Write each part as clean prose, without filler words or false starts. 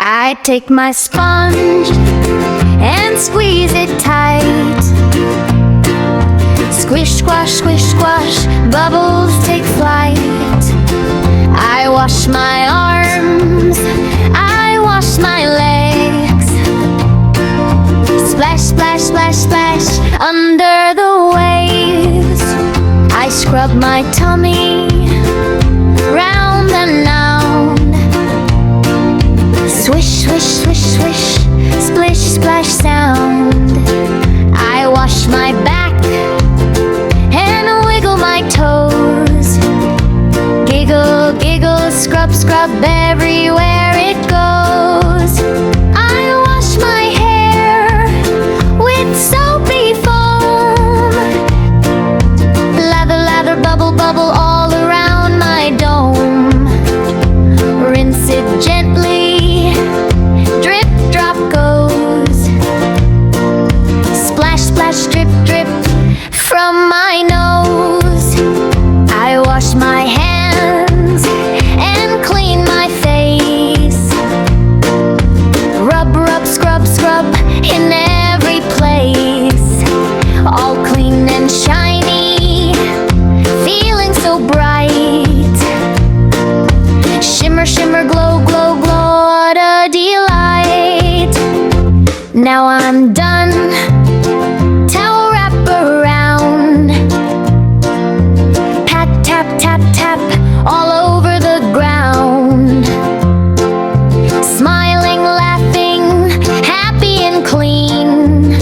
I take my sponge and squeeze it tight. Squish, squash, squish, squash, bubbles take flight. I wash my arms, I wash my legs. Splash, splash, splash, splash, under the waves. I scrub my tummy, round and round. Swish, swish, swish, swish, splish, splash sound. I wash my back and wiggle my toes. Giggle, giggle, scrub, scrub, everywhere it goes. I wash my hair with soapy foam. Lather, lather, bubble, bubble all around my dome. Rinse it gently, drip, drop goes. Splash, splash, drip, drip from my nose. I wash my hands and clean my face. Rub, rub, scrub, scrub in every place. All clean and shiny, feeling so bright. Shimmer, shimmer, glow, glow, glow, what a delight. Now I'm done, towel wrap around. Pat, tap, tap, tap, all over the ground. Smiling, laughing, happy and clean.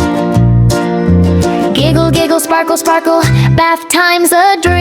Giggle, giggle, sparkle, sparkle, bath time's a dream.